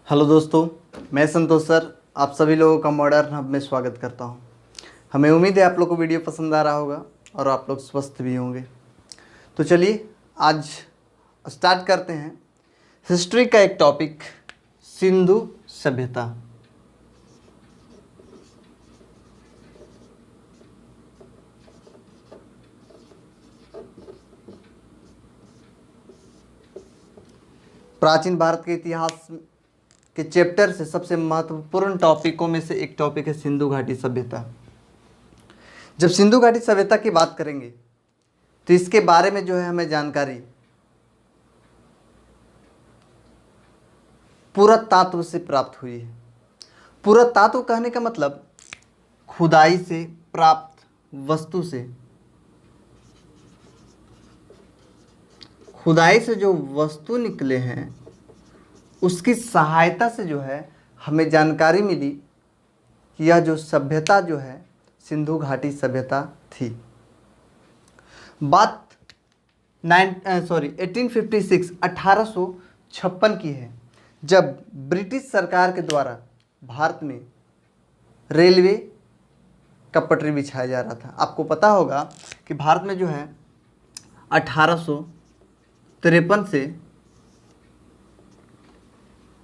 Hello दोस्तों, मैं संतोष sir आप सभी लोगों का मॉडर्न हब में स्वागत करता हूं। हमें उम्मीद है आप लोग को वीडियो पसंद आ रहा होगा और आप लोग स्वस्थ भी होंगे। तो चलिए आज स्टार्ट करते हैं हिस्ट्री का एक टॉपिक, सिंधु सभ्यता। प्राचीन भारत के इतिहास के चैप्टर से सबसे महत्वपूर्ण टॉपिकों में से एक टॉपिक है सिंधु घाटी सभ्यता। जब सिंधु घाटी सभ्यता की बात करेंगे तो इसके बारे में जो है हमें जानकारी पुरातत्व से प्राप्त हुई है। पुरातत्व कहने का मतलब खुदाई से प्राप्त वस्तु से, खुदाई से जो वस्तु निकले हैं उसकी सहायता से जो है हमें जानकारी मिली कि यह जो सभ्यता जो है सिंधु घाटी सभ्यता थी। बात 1856 1856 की है, जब ब्रिटिश सरकार के द्वारा भारत में रेलवे का पटरी बिछाया जा रहा था। आपको पता होगा कि भारत में जो है 1853 से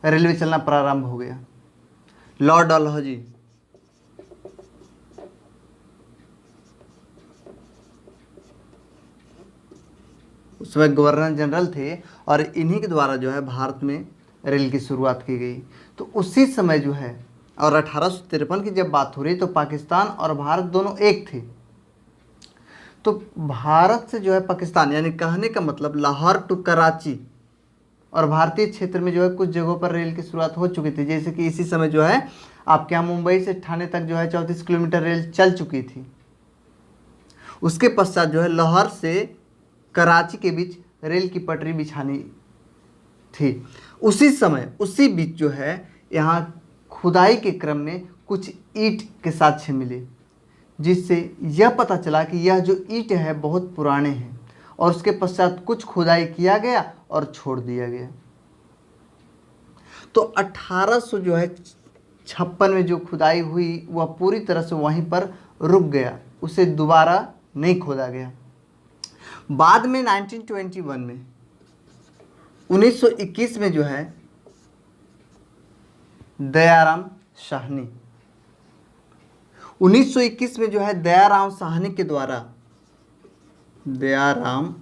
रेलवे चलना प्रारंभ हो गया। लॉर्ड डलहौजी उस समय गवर्नर जनरल थे और इन्हीं के द्वारा जो है भारत में रेल की शुरुआत की गई। तो उसी समय जो है, और 1853 की जब बात हो रही तो पाकिस्तान और भारत दोनों एक थे। तो भारत से जो है पाकिस्तान, यानी कहने का मतलब लाहौर टू कराची और भारतीय क्षेत्र में जो है कुछ जगहों पर रेल की शुरुआत हो चुकी थी। जैसे कि इसी समय जो है आपके यहाँ मुंबई से ठाणे तक जो है 34 किलोमीटर रेल चल चुकी थी। उसके पश्चात जो है लाहौर से कराची के बीच रेल की पटरी बिछानी थी। उसी समय उसी बीच जो है यहाँ खुदाई के क्रम में कुछ ईंट के साक्ष्य मिले, जिससे यह पता चला कि यह जो ईंट है बहुत पुराने हैं। और उसके पश्चात कुछ खुदाई किया गया और छोड़ दिया गया। तो 1800 जो है 56 में जो खुदाई हुई वह पूरी तरह से वहीं पर रुक गया, उसे दोबारा नहीं खोदा गया। बाद में 1921 में 1921 में जो है दयाराम साहनी 1921 में जो है दयाराम साहनी के द्वारा, दयाराम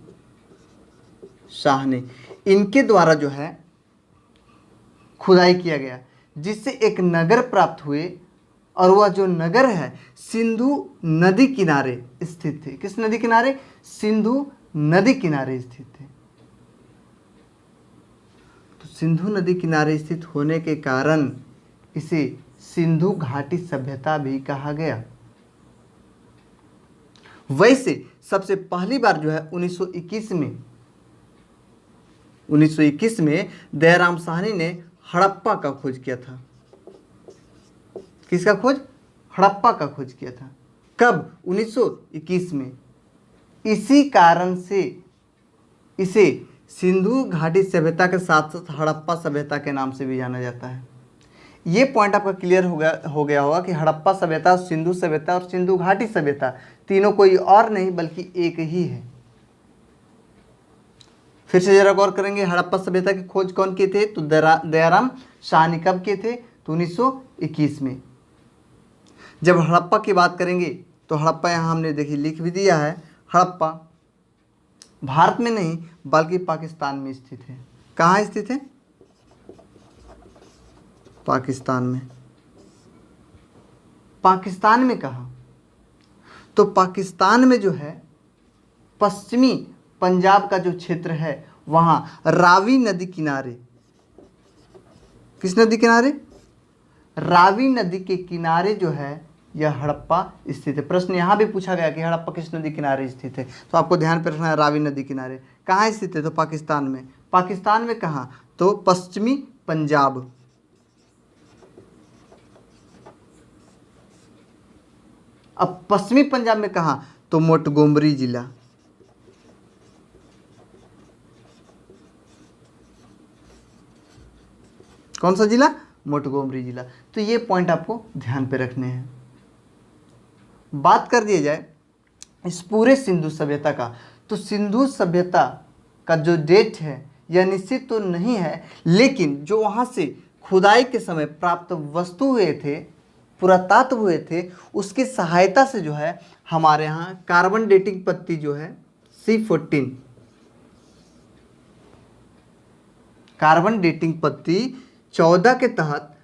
साहनी इनके द्वारा जो है खुदाई किया गया, जिससे एक नगर प्राप्त हुए। और वह जो नगर है सिंधु नदी किनारे स्थित थे। किस नदी किनारे? सिंधु नदी किनारे स्थित थे। तो सिंधु नदी किनारे स्थित होने के कारण इसे सिंधु घाटी सभ्यता भी कहा गया। वैसे सबसे पहली बार जो है 1921 में दयाराम साहनी ने हड़प्पा का खोज किया था। किसका खोज? हड़प्पा का खोज किया था। कब? 1921 में। इसी कारण से इसे सिंधु घाटी सभ्यता के साथ साथ हड़प्पा सभ्यता के नाम से भी जाना जाता है। ये पॉइंट आपका क्लियर हो गया होगा कि हड़प्पा सभ्यता, सिंधु सभ्यता और सिंधु घाटी सभ्यता तीनों कोई और नहीं बल्कि एक ही है। फिर से जरा गौर करेंगे, हड़प्पा सभ्यता की खोज कौन किए थे? तो दयाराम साहनी। कब किए थे? तो 1921 में। जब हड़प्पा की बात करेंगे तो हड़प्पा यहाँ हमने देखिए लिख भी दिया है। हड़प्पा भारत में नहीं बल्कि पाकिस्तान में स्थित है। कहाँ स्थित है? पाकिस्तान में। पाकिस्तान में कहाँ? तो पाकिस्तान में जो है पश्चिमी पंजाब का जो क्षेत्र है वहाँ रावी नदी किनारे। किस नदी किनारे? रावी नदी के किनारे जो है यह हड़प्पा स्थित है। प्रश्न यहाँ भी पूछा गया कि हड़प्पा किस नदी किनारे स्थित है, तो आपको ध्यान पे रखना है रावी नदी किनारे। कहाँ स्थित है? तो पाकिस्तान में। पाकिस्तान में कहाँ? तो पश्चिमी पंजाब। अब पश्चिमी पंजाब में कहाँ? तो मोंटगोमरी जिला। कौन सा जिला? मोंटगोमरी जिला। तो ये पॉइंट आपको ध्यान पे रखने हैं। बात कर दिया जाए इस पूरे सिंधु सभ्यता का, तो सिंधु सभ्यता का जो डेट है यह निश्चित तो नहीं है, लेकिन जो वहाँ से खुदाई के समय प्राप्त वस्तु हुए थे, पुरातत्व हुए थे, उसकी सहायता से जो है हमारे यहाँ कार्बन डेटिंग पद्धति जो है C14, कार्बन डेटिंग पद्धति 14 के तहत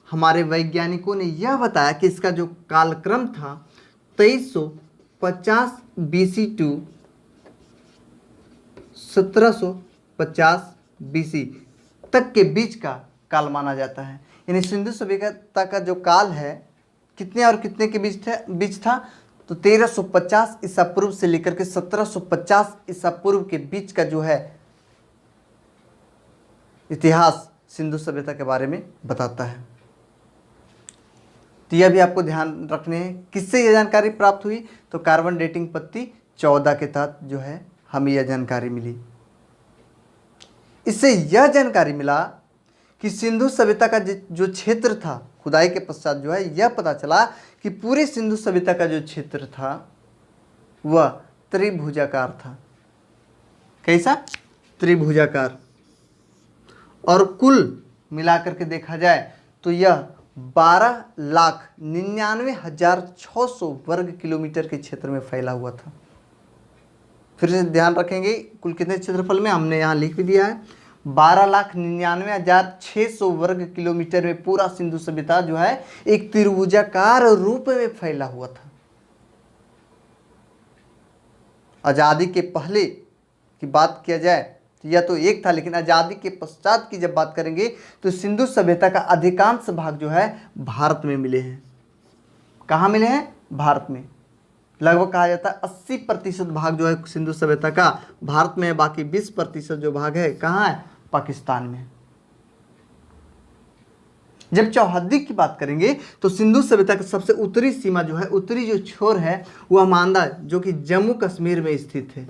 हमारे वैज्ञानिकों ने यह बताया कि इसका जो कालक्रम था 2350 BC टू 1750 BC तक के बीच का काल माना जाता है। यानी सिंधु सभ्यता का जो काल है कितने और कितने के बीच था? तो 1350 ईसा पूर्व से लेकर के 1750 ईसा पूर्व के बीच का जो है इतिहास सिंधु सभ्यता के बारे में बताता है। तो यह भी आपको ध्यान रखने हैं। किससे यह जानकारी प्राप्त हुई? तो कार्बन डेटिंग पद्धति 14 के तहत जो है हमें यह जानकारी मिली। इससे यह जानकारी मिला कि सिंधु सभ्यता का जो क्षेत्र था खुदाई के पश्चात जो है यह पता चला कि पूरे सिंधु सभ्यता का जो क्षेत्र था वह त्रिभुजाकार था। कैसा? त्रिभुजाकार। और कुल मिलाकर के देखा जाए तो यह 12,99,600 वर्ग किलोमीटर के क्षेत्र में फैला हुआ था। फिर से ध्यान रखेंगे कुल कितने क्षेत्रफल में, हमने यहाँ लिख भी दिया है 12,99,600 वर्ग किलोमीटर में पूरा सिंधु सभ्यता जो है एक त्रिभुजाकार रूप में फैला हुआ था। आज़ादी के पहले की बात किया जाए तो यह तो एक था, लेकिन आज़ादी के पश्चात की जब बात करेंगे तो सिंधु सभ्यता का अधिकांश भाग जो है भारत में मिले हैं। कहाँ मिले हैं? भारत में। लगभग कहा जाता है 80% भाग जो है सिंधु सभ्यता का भारत में है, बाकी 20% जो भाग है कहाँ है? पाकिस्तान में। जब चौहद्दी की बात करेंगे तो सिंधु सभ्यता की सबसे उत्तरी सीमा जो है, उत्तरी जो छोर है वह मांदा जो कि जम्मू कश्मीर में स्थित है।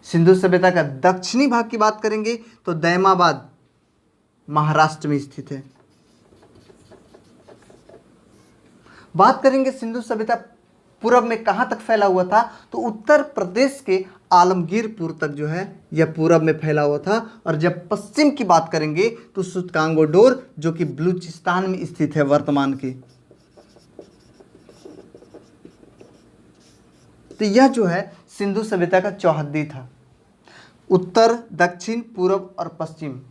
सिंधु सभ्यता का दक्षिणी भाग की बात करेंगे तो दैमाबाद महाराष्ट्र में स्थित है। बात करेंगे सिंधु सभ्यता पूर्व में कहां तक फैला हुआ था, तो उत्तर प्रदेश के आलमगीरपुर तक जो है यह पूरब में फैला हुआ था। और जब पश्चिम की बात करेंगे तो सुतकांगोडोर जो कि बलूचिस्तान में स्थित है वर्तमान के। तो यह जो है सिंधु सभ्यता का चौहद्दी था। उत्तर, दक्षिण, पूर्व और पश्चिम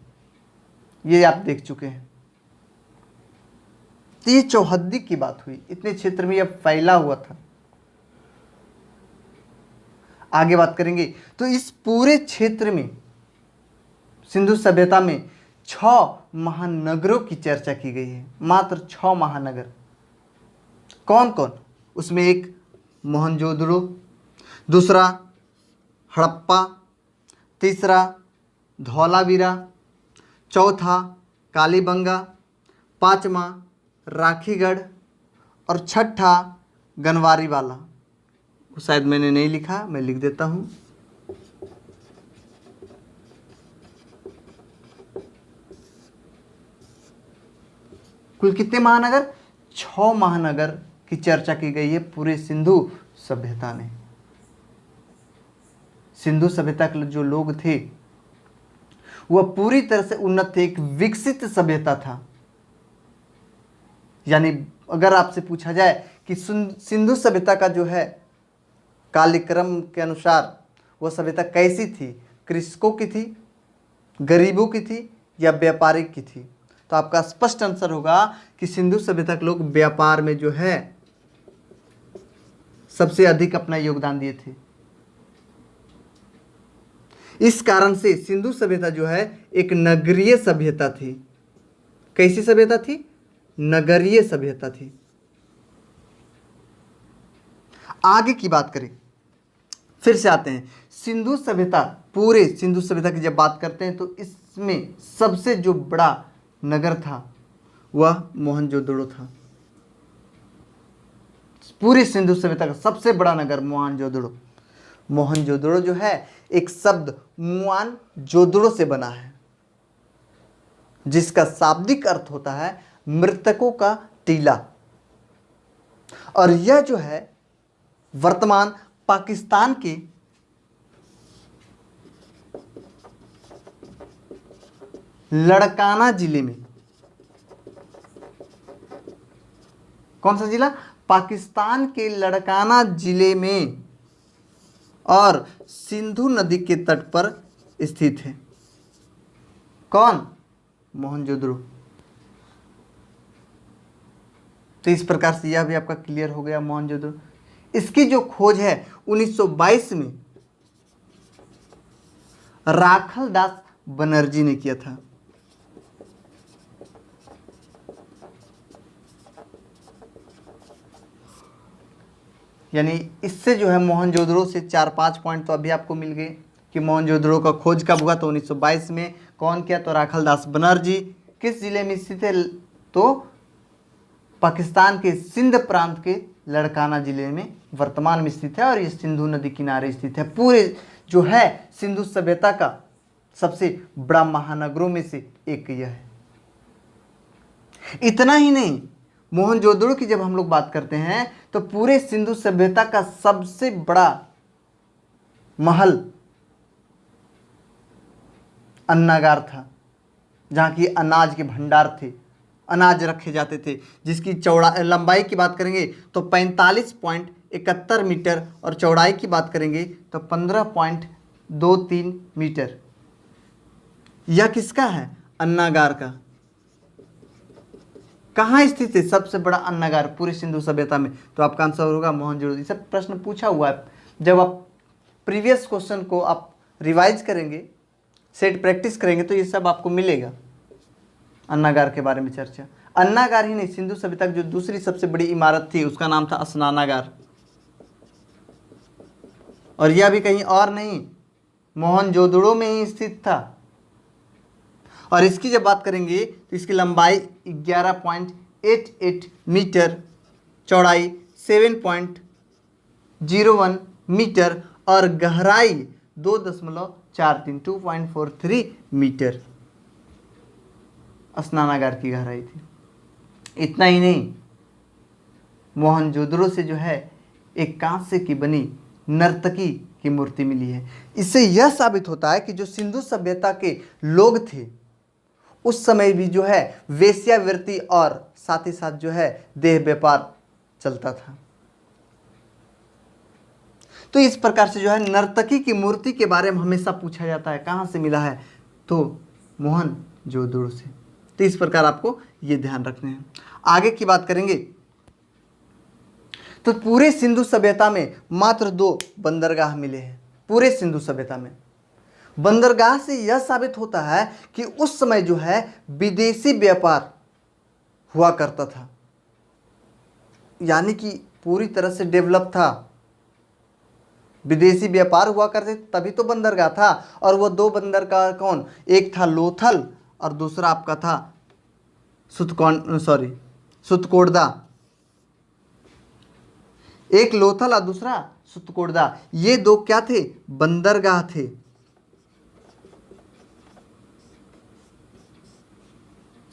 ये आप देख चुके हैं। तो ये चौहद्दी की बात हुई, इतने क्षेत्र में यह फैला हुआ था। आगे बात करेंगे तो इस पूरे क्षेत्र में सिंधु सभ्यता में 6 महानगरों की चर्चा की गई है। मात्र 6 महानगर। कौन कौन? उसमें एक मोहनजोदड़ो, दूसरा हड़प्पा, तीसरा धौलावीरा, चौथा कालीबंगा, पांचवा राखीगढ़ और छठा गनवारी वाला। शायद मैंने नहीं लिखा, मैं लिख देता हूँ। कुल कितने महानगर? 6 महानगर की चर्चा की गई है पूरे सिंधु सभ्यता में। सिंधु सभ्यता के जो लोग थे वह पूरी तरह से उन्नत थे, एक विकसित सभ्यता था। यानी अगर आपसे पूछा जाए कि सिंधु सभ्यता का जो है कालक्रम के अनुसार वह सभ्यता कैसी थी, कृषकों की थी, गरीबों की थी या व्यापारिक की थी, तो आपका स्पष्ट आंसर होगा कि सिंधु सभ्यता के लोग व्यापार में जो है सबसे अधिक अपना योगदान दिए थे। इस कारण से सिंधु सभ्यता जो है एक नगरीय सभ्यता थी। कैसी सभ्यता थी? नगरीय सभ्यता थी। आगे की बात करें, फिर से आते हैं सिंधु सभ्यता। पूरे सिंधु सभ्यता की जब बात करते हैं तो इसमें सबसे जो बड़ा नगर था वह मोहनजोदड़ो था। पूरी सिंधु सभ्यता का सबसे बड़ा नगर मोहनजोदड़ो। मोहनजोदड़ो जो है एक शब्द मुआन जोदड़ो से बना है। जिसका शाब्दिक अर्थ होता है मृतकों का टीला। और यह जो है वर्तमान पाकिस्तान के लड़काना जिले में, कौन सा जिला? पाकिस्तान के लड़काना जिले में और सिंधु नदी के तट पर स्थित है। कौन? मोहनजोदड़ो। तो इस प्रकार से यह भी आपका क्लियर हो गया मोहनजोदड़ो। इसकी जो खोज है 1922 में राखल दास बनर्जी ने किया था। यानी इससे जो है मोहनजोदड़ो से 4-5 पॉइंट तो अभी आपको मिल गए कि मोहनजोदड़ो का खोज कब हुआ, तो 1922 में। कौन किया? तो राखल दास बनर्जी। किस जिले में स्थित है? तो पाकिस्तान के सिंध प्रांत के लड़काना जिले में वर्तमान में स्थित है और ये सिंधु नदी किनारे स्थित है। पूरे जो है सिंधु सभ्यता का सबसे बड़ा महानगरों में से एक यह है। इतना ही नहीं, मोहनजोदड़ो की जब हम लोग बात करते हैं तो पूरे सिंधु सभ्यता का सबसे बड़ा महल अन्नागार था, जहाँ की अनाज के भंडार थे, अनाज रखे जाते थे, जिसकी लंबाई की बात करेंगे तो 45.71 मीटर और चौड़ाई की बात करेंगे तो 15.23 मीटर। यह किसका है? अन्नागार का। कहाँ स्थित है सबसे बड़ा अन्नागार पूरी सिंधु सभ्यता में? तो आपका आंसर होगा मोहनजोदड़ो। ये सब प्रश्न पूछा हुआ है। जब आप प्रीवियस क्वेश्चन को आप रिवाइज करेंगे, सेट प्रैक्टिस करेंगे, तो ये सब आपको मिलेगा। अन्नागार के बारे में चर्चा। अन्नागार ही नहीं, सिंधु सभ्यता की जो दूसरी सबसे बड़ी इमारत थी उसका नाम था स्नानागार, और यह भी कहीं और नहीं, मोहनजोदड़ो में ही स्थित था। और इसकी जब बात करेंगे तो इसकी लंबाई 11.88 मीटर, चौड़ाई 7.01 मीटर और गहराई 2.43 मीटर स्नानागार की गहराई थी। इतना ही नहीं, मोहनजोदड़ो से जो है एक कांस्य की बनी नर्तकी की मूर्ति मिली है। इससे यह साबित होता है कि जो सिंधु सभ्यता के लोग थे उस समय भी जो है वेश्यावृत्ति और साथ ही साथ जो है देह व्यापार चलता था। तो इस प्रकार से जो है नर्तकी की मूर्ति के बारे में हमेशा पूछा जाता है, कहाँ से मिला है? तो मोहनजोदड़ो से। तो इस प्रकार आपको ये ध्यान रखने हैं। आगे की बात करेंगे तो पूरे सिंधु सभ्यता में मात्र 2 बंदरगाह मिले हैं। पूरे सिंधु सभ्यता में बंदरगाह से यह साबित होता है कि उस समय जो है विदेशी व्यापार हुआ करता था, यानी कि पूरी तरह से डेवलप था। विदेशी व्यापार हुआ करते तभी तो बंदरगाह था। और वो 2 बंदरगाह कौन? एक था लोथल और दूसरा आपका था सुतकोड़दा। एक लोथल और दूसरा सुतकोड़दा, ये 2 क्या थे? बंदरगाह थे।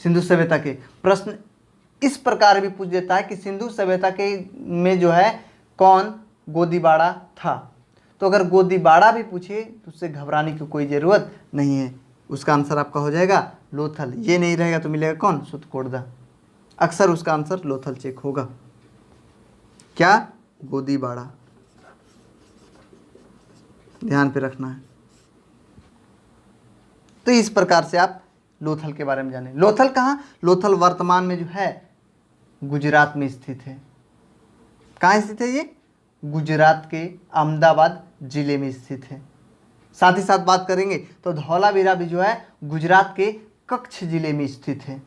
सिंधु सभ्यता के प्रश्न इस प्रकार भी पूछ देता है कि सिंधु सभ्यता के में जो है कौन गोदीबाड़ा था। तो अगर गोदीबाड़ा भी पूछे तो उससे घबराने की कोई ज़रूरत नहीं है। उसका आंसर आपका हो जाएगा लोथल। ये नहीं रहेगा तो मिलेगा कौन? सुतकोड़दा। अक्सर उसका आंसर लोथल चेक होगा। क्या? गोदीबाड़ा। ध्यान पे रखना है। तो इस प्रकार से आप लोथल के बारे में जानें। लोथल कहाँ? लोथल वर्तमान में जो है गुजरात में स्थित है। कहाँ स्थित है ये? गुजरात के अहमदाबाद जिले में स्थित है। साथ ही साथ बात करेंगे तो धौलावीरा भी जो है गुजरात के कच्छ जिले में स्थित है।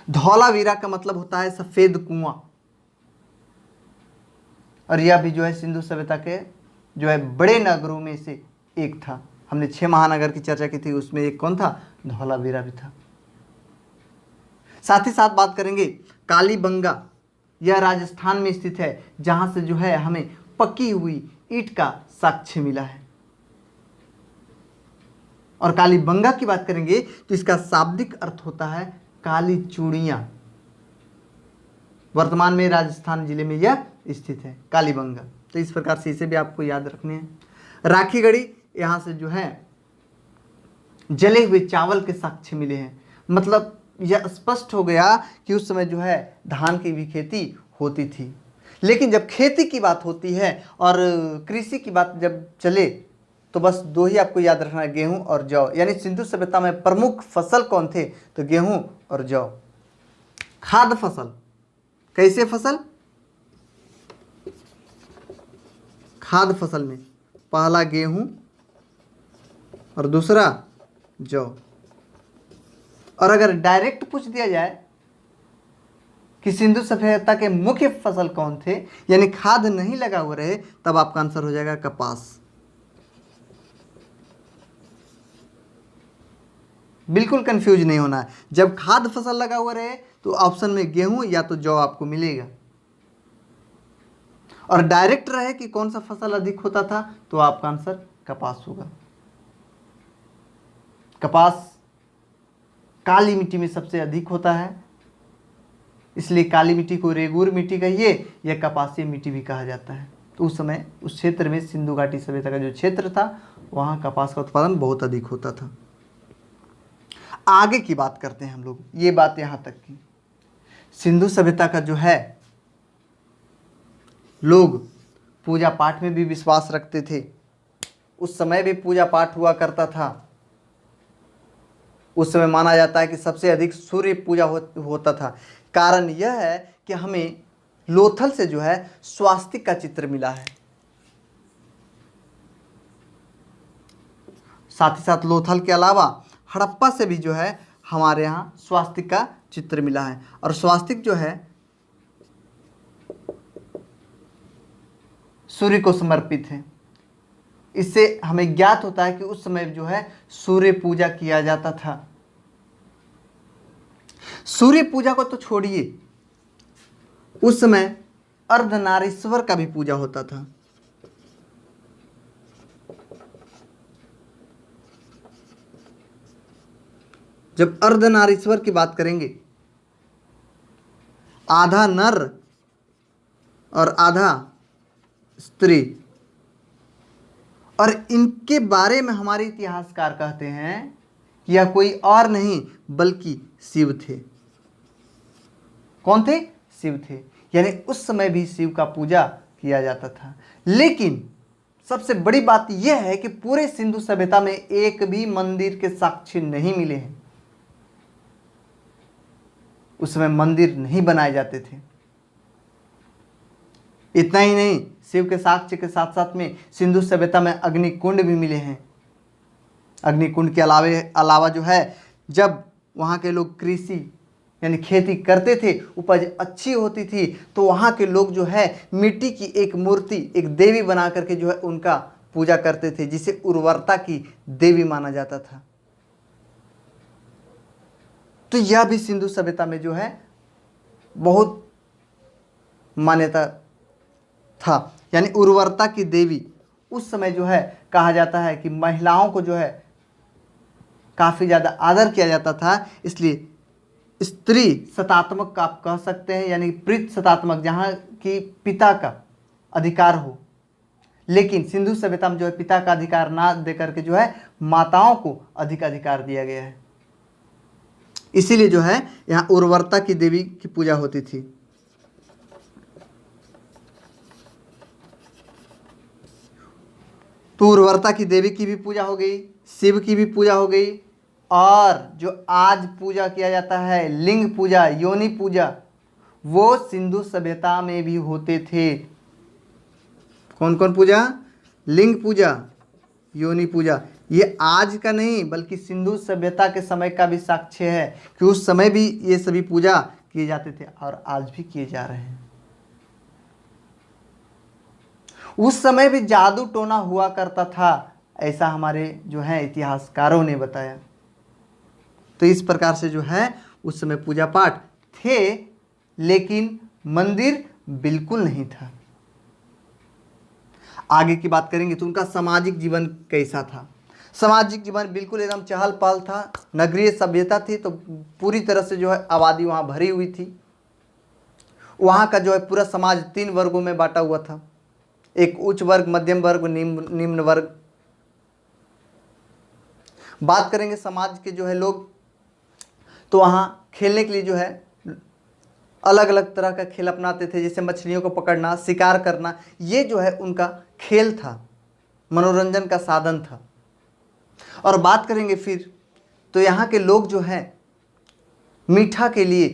धौलावीरा का मतलब होता है सफ़ेद कुआं, और यह भी जो है सिंधु सभ्यता के जो है बड़े नगरों में से एक था। हमने 6 महानगर की चर्चा की थी, उसमें एक कौन था? धौलावीरा भी था। साथ ही साथ बात करेंगे कालीबंगा, यह राजस्थान में स्थित है, जहां से जो है हमें पकी हुई ईंट का साक्ष्य मिला है। और कालीबंगा की बात करेंगे तो इसका शाब्दिक अर्थ होता है काली चूड़ियाँ। वर्तमान में राजस्थान जिले में यह स्थित है कालीबंगा। तो इस प्रकार से इसे भी आपको याद रखने हैं। राखी गढ़ी, यहाँ से जो है जले हुए चावल के साक्ष्य मिले हैं। मतलब यह स्पष्ट हो गया कि उस समय जो है धान की भी खेती होती थी। लेकिन जब खेती की बात होती है और कृषि की बात जब चले तो बस दो ही आपको याद रखना है, गेहूं और जौ। यानी सिंधु सभ्यता में प्रमुख फसल कौन थे? तो गेहूं और जौ। खाद्य फसल, कैसे फसल? खाद्य फसल में पहला गेहूं और दूसरा जौ। और अगर डायरेक्ट पूछ दिया जाए कि सिंधु सभ्यता के मुख्य फसल कौन थे, यानी खाद नहीं लगा हुआ रहे, तब आपका आंसर हो जाएगा कपास। बिल्कुल कंफ्यूज नहीं होना है। जब खाद फसल लगा हुआ रहे तो ऑप्शन में गेहूं या तो जौ आपको मिलेगा। और डायरेक्ट रहे कि कौन सा फसल अधिक होता था तो आपका आंसर कपास होगा। कपास काली मिट्टी में सबसे अधिक होता है, इसलिए काली मिट्टी को रेगूर मिट्टी कहिए या कपासीय मिट्टी भी कहा जाता है। तो उस समय उस क्षेत्र में सिंधु घाटी सभ्यता का जो क्षेत्र था वहाँ कपास का उत्पादन बहुत अधिक होता था। आगे की बात करते हैं हम लोग। ये बात यहाँ तक की सिंधु सभ्यता का जो है लोग पूजा पाठ में भी विश्वास रखते थे। उस समय भी पूजा पाठ हुआ करता था। उस समय माना जाता है कि सबसे अधिक सूर्य पूजा होता था। कारण यह है कि हमें लोथल से जो है स्वास्तिक का चित्र मिला है। साथ ही साथ लोथल के अलावा हड़प्पा से भी जो है हमारे यहाँ स्वास्तिक का चित्र मिला है। और स्वास्तिक जो है सूर्य को समर्पित है। इससे हमें ज्ञात होता है कि उस समय जो है सूर्य पूजा किया जाता था। सूर्य पूजा को तो छोड़िए, उस समय अर्धनारीश्वर का भी पूजा होता था। जब अर्धनारीश्वर की बात करेंगे, आधा नर और आधा स्त्री, और इनके बारे में हमारे इतिहासकार कहते हैं कि यह कोई और नहीं बल्कि शिव थे। कौन थे? शिव थे। यानी उस समय भी शिव का पूजा किया जाता था। लेकिन सबसे बड़ी बात यह है कि पूरे सिंधु सभ्यता में एक भी मंदिर के साक्ष्य नहीं मिले हैं। उस समय मंदिर नहीं बनाए जाते थे। इतना ही नहीं, शिव के साक्ष्य के साथ साथ में सिंधु सभ्यता में अग्निकुंड भी मिले हैं। अग्निकुंड के अलावा जो है जब वहाँ के लोग कृषि यानी खेती करते थे, उपज अच्छी होती थी, तो वहाँ के लोग जो है मिट्टी की एक मूर्ति, एक देवी बना करके जो है उनका पूजा करते थे, जिसे उर्वरता की देवी माना जाता था। तो यह भी सिंधु सभ्यता में जो है बहुत मान्यता था। यानी उर्वरता की देवी उस समय जो है कहा जाता है कि महिलाओं को जो है काफ़ी ज़्यादा आदर किया जाता था। इसलिए स्त्री सतात्मक का आप कह सकते हैं, यानी प्रीत सतात्मक, जहाँ की पिता का अधिकार हो। लेकिन सिंधु सभ्यता में जो है पिता का अधिकार ना दे करके जो है माताओं को अधिक अधिकार दिया गया है। इसीलिए जो है यहाँ उर्वरता की देवी की पूजा होती थी। तो उर्वरता की देवी की भी पूजा हो गई, शिव की भी पूजा हो गई, और जो आज पूजा किया जाता है लिंग पूजा, योनि पूजा, वो सिंधु सभ्यता में भी होते थे। कौन कौन पूजा? लिंग पूजा, योनि पूजा। ये आज का नहीं बल्कि सिंधु सभ्यता के समय का भी साक्ष्य है कि उस समय भी ये सभी पूजा किए जाते थे और आज भी किए जा रहे हैं। उस समय भी जादू टोना हुआ करता था, ऐसा हमारे जो है इतिहासकारों ने बताया। तो इस प्रकार से जो है उस समय पूजा पाठ थे, लेकिन मंदिर बिल्कुल नहीं था। आगे की बात करेंगे तो उनका सामाजिक जीवन कैसा था। सामाजिक जीवन बिल्कुल एकदम चहल पहल था, नगरीय सभ्यता थी, तो पूरी तरह से जो है आबादी वहाँ भरी हुई थी। वहाँ का जो है पूरा समाज 3 वर्गों में बांटा हुआ था, एक उच्च वर्ग, मध्यम वर्ग, निम्न वर्ग। बात करेंगे समाज के जो है लोग, तो वहाँ खेलने के लिए जो है अलग अलग तरह का खेल अपनाते थे, जैसे मछलियों को पकड़ना, शिकार करना, ये जो है उनका खेल था, मनोरंजन का साधन था। और बात करेंगे फिर, तो यहाँ के लोग जो हैं मीठा के लिए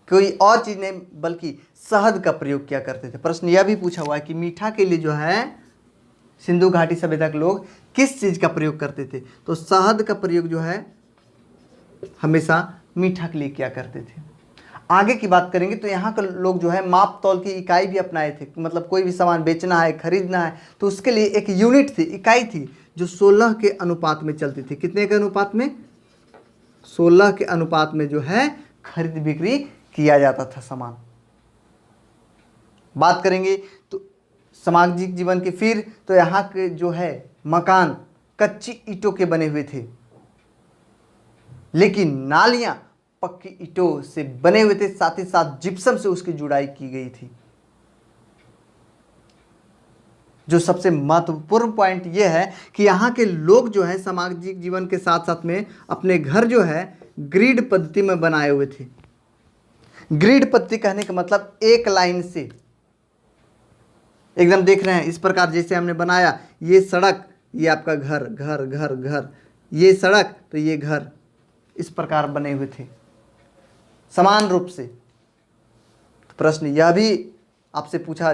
कोई और चीज़ नहीं बल्कि शहद का प्रयोग किया करते थे। प्रश्न यह भी पूछा हुआ है कि मीठा के लिए जो है सिंधु घाटी सभ्यता के लोग किस चीज़ का प्रयोग करते थे, तो शहद का प्रयोग जो है हमेशा मीठा के लिए किया करते थे। आगे की बात करेंगे तो यहाँ के लोग जो है माप तौल की इकाई भी अपनाए थे, मतलब कोई भी सामान बेचना है, खरीदना है, तो उसके लिए एक यूनिट थी, इकाई थी, जो 16 के अनुपात में चलती थी। कितने के अनुपात में? 16 के अनुपात में जो है खरीद बिक्री किया जाता था सामान। बात करेंगे तो सामाजिक जीवन के फिर, तो यहाँ के जो है मकान कच्ची ईंटों के बने हुए थे, लेकिन नालियां पक्की ईंटों से बने हुए थे, साथ ही साथ जिप्सम से उसकी जुड़ाई की गई थी। जो सबसे महत्वपूर्ण पॉइंट यह है कि यहाँ के लोग जो है सामाजिक जीवन के साथ साथ में अपने घर जो है ग्रिड पद्धति में बनाए हुए थे। ग्रिड पद्धति कहने का मतलब एक लाइन से एकदम देख रहे हैं इस प्रकार, जैसे हमने बनाया, ये सड़क, ये आपका घर, घर घर घर, ये सड़क तो ये घर, इस प्रकार बने हुए थे समान रूप से। तो प्रश्न यह भी आपसे पूछा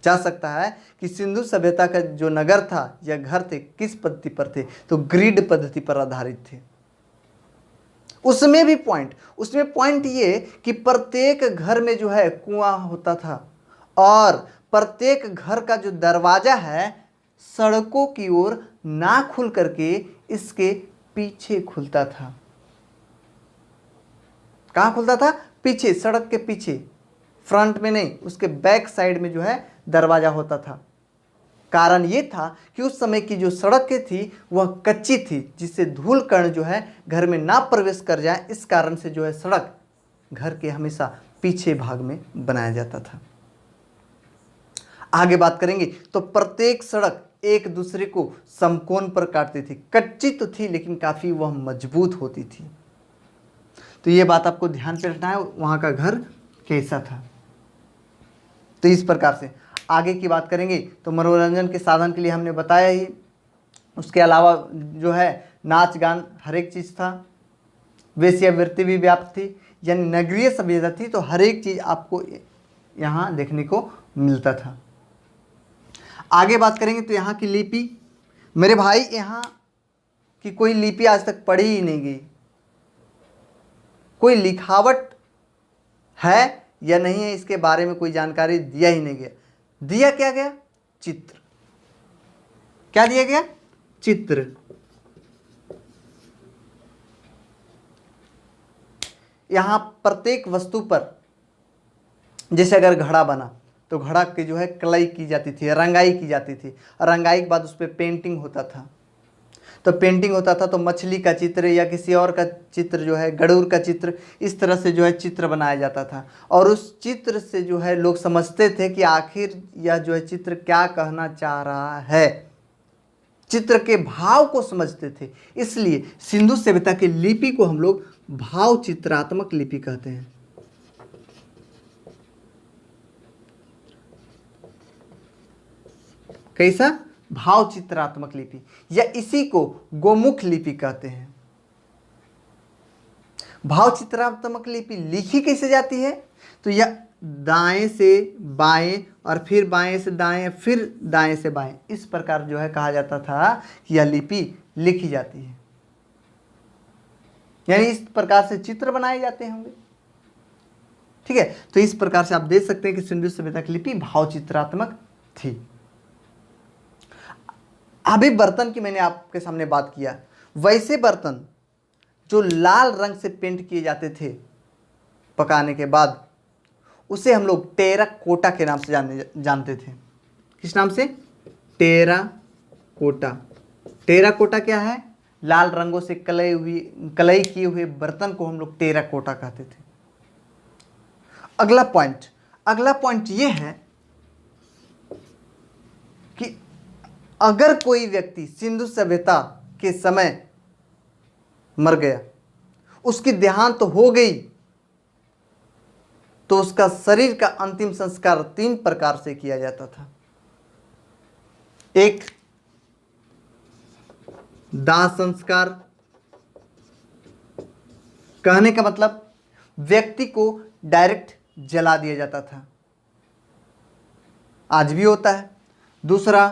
जा सकता है कि सिंधु सभ्यता का जो नगर था या घर थे किस पद्धति पर थे, तो ग्रिड पद्धति पर आधारित थे। उसमें पॉइंट ये कि प्रत्येक घर में जो है कुआं होता था और प्रत्येक घर का जो दरवाजा है सड़कों की ओर ना खुल करके इसके पीछे खुलता था। कहाँ खुलता था? पीछे, सड़क के पीछे, फ्रंट में नहीं, उसके बैक साइड में जो है दरवाजा होता था। कारण ये था कि उस समय की जो सड़कें थी वह कच्ची थी, जिससे धूल कण जो है घर में ना प्रवेश कर जाए, इस कारण से जो है सड़क घर के हमेशा पीछे भाग में बनाया जाता था। आगे बात करेंगे तो प्रत्येक सड़क एक दूसरे को समकोण पर काटती थी। कच्ची तो थी लेकिन काफ़ी वह मजबूत होती थी। तो ये बात आपको ध्यान पे रखना है, वहाँ का घर कैसा था। तो इस प्रकार से आगे की बात करेंगे तो मनोरंजन के साधन के लिए हमने बताया ही, उसके अलावा जो है नाच गान हर एक चीज़ था, वेश्यावृत्ति भी व्याप्त थी, यानी नगरीय सभ्यता थी, तो हर एक चीज़ आपको यहाँ देखने को मिलता था। आगे बात करेंगे तो यहाँ की लिपि, मेरे भाई यहाँ की कोई लिपि आज तक पढ़ी ही नहीं गई, कोई लिखावट है या नहीं है इसके बारे में कोई जानकारी दिया ही नहीं गया। दिया क्या गया? चित्र। क्या दिया गया? चित्र। यहां प्रत्येक वस्तु पर, जैसे अगर घड़ा बना तो घड़ा की जो है कलाई की जाती थी, रंगाई की जाती थी, रंगाई के बाद उस पर पेंटिंग होता था। तो पेंटिंग होता था तो मछली का चित्र या किसी और का चित्र जो है, गरुड़ का चित्र, इस तरह से जो है चित्र बनाया जाता था। और उस चित्र से जो है लोग समझते थे कि आखिर यह जो है चित्र क्या कहना चाह रहा है, चित्र के भाव को समझते थे। इसलिए सिंधु सभ्यता की लिपि को हम लोग भाव चित्रात्मक लिपि कहते हैं। कैसा? भाव चित्रात्मक लिपि, या इसी को गोमुख लिपि कहते हैं। भाव चित्रात्मक लिपि लिखी कैसे जाती है? तो यह दाएं से बाएं और फिर बाएं से दाएं, फिर दाएं से बाएं, इस प्रकार जो है कहा जाता था कि यह लिपि लिखी जाती है। यानी इस प्रकार से चित्र बनाए जाते होंगे। ठीक है, तो इस प्रकार से आप देख सकते हैं कि सिंधु सभ्यता की लिपि भाव चित्रात्मक थी। अभी बर्तन की मैंने आपके सामने बात किया, वैसे बर्तन जो लाल रंग से पेंट किए जाते थे पकाने के बाद, उसे हम लोग टेराकोटा के नाम से जानते थे। किस नाम से? टेराकोटा। टेराकोटा क्या है? लाल रंगों से कलई किए हुए बर्तन को हम लोग टेराकोटा कहते थे। अगला पॉइंट ये है कि अगर कोई व्यक्ति सिंधु सभ्यता के समय मर गया, उसकी देहांत तो हो गई, तो उसका शरीर का अंतिम संस्कार 3 प्रकार से किया जाता था। एक, दाह संस्कार। कहने का मतलब व्यक्ति को डायरेक्ट जला दिया जाता था, आज भी होता है। दूसरा,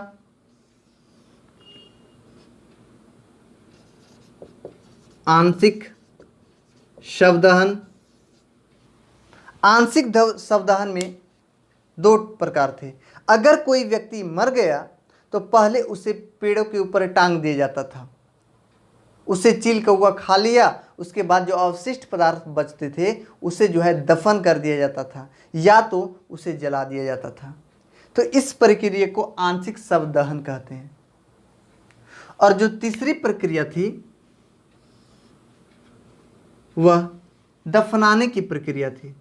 आंशिक शवदहन। आंशिक शवदहन में 2 प्रकार थे। अगर कोई व्यक्ति मर गया तो पहले उसे पेड़ों के ऊपर टांग दिया जाता था, उसे चील कौवा खा लिया, उसके बाद जो अवशिष्ट पदार्थ बचते थे उसे जो है दफन कर दिया जाता था, या तो उसे जला दिया जाता था। तो इस प्रक्रिया को आंशिक शवदहन कहते हैं। और जो तीसरी प्रक्रिया थी वह दफनाने की प्रक्रिया थी।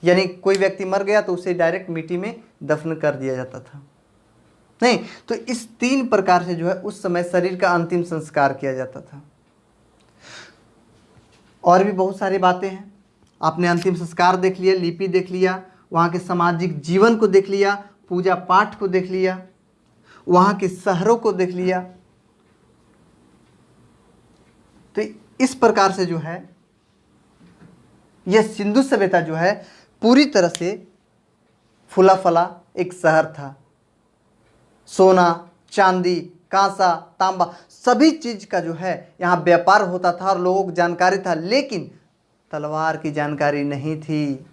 यानी कोई व्यक्ति मर गया तो उसे डायरेक्ट मिट्टी में दफन कर दिया जाता था। नहीं, तो इस 3 प्रकार से जो है उस समय शरीर का अंतिम संस्कार किया जाता था। और भी बहुत सारी बातें हैं। आपने अंतिम संस्कार देख लिया, लिपि देख लिया, वहाँ के सामाजिक जीवन को देख लिया, पूजा पाठ को देख लिया, वहाँ के शहरों को देख लिया। तो इस प्रकार से जो है यह सिंधु सभ्यता जो है पूरी तरह से फूला फला एक शहर था। सोना, चांदी, कांसा, तांबा, सभी चीज का जो है यहाँ व्यापार होता था और लोगों को जानकारी था, लेकिन तलवार की जानकारी नहीं थी,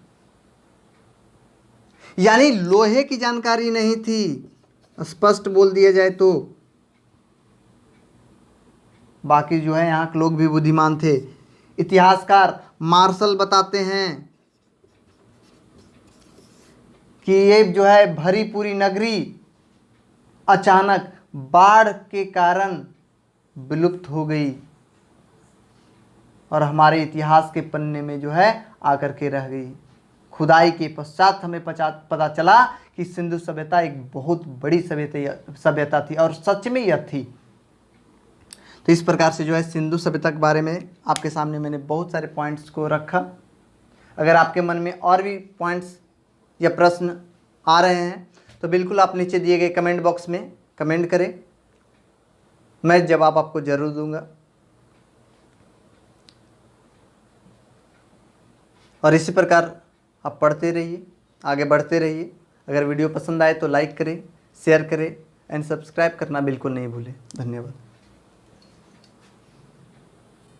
यानी लोहे की जानकारी नहीं थी। स्पष्ट बोल दिया जाए तो बाकी जो है यहाँ के लोग भी बुद्धिमान थे। इतिहासकार मार्शल बताते हैं कि ये जो है भरी पूरी नगरी अचानक बाढ़ के कारण विलुप्त हो गई और हमारे इतिहास के पन्ने में जो है आकर के रह गई। खुदाई के पश्चात हमें पता चला कि सिंधु सभ्यता एक बहुत बड़ी सभ्यता थी और सच में यह थी। तो इस प्रकार से जो है सिंधु सभ्यता के बारे में आपके सामने मैंने बहुत सारे पॉइंट्स को रखा। अगर आपके मन में और भी पॉइंट्स या प्रश्न आ रहे हैं तो बिल्कुल आप नीचे दिए गए कमेंट बॉक्स में कमेंट करें, मैं जवाब आपको ज़रूर दूंगा। और इसी प्रकार आप पढ़ते रहिए, आगे बढ़ते रहिए। अगर वीडियो पसंद आए तो लाइक करें, शेयर करें एंड सब्सक्राइब करना बिल्कुल नहीं भूलें। धन्यवाद।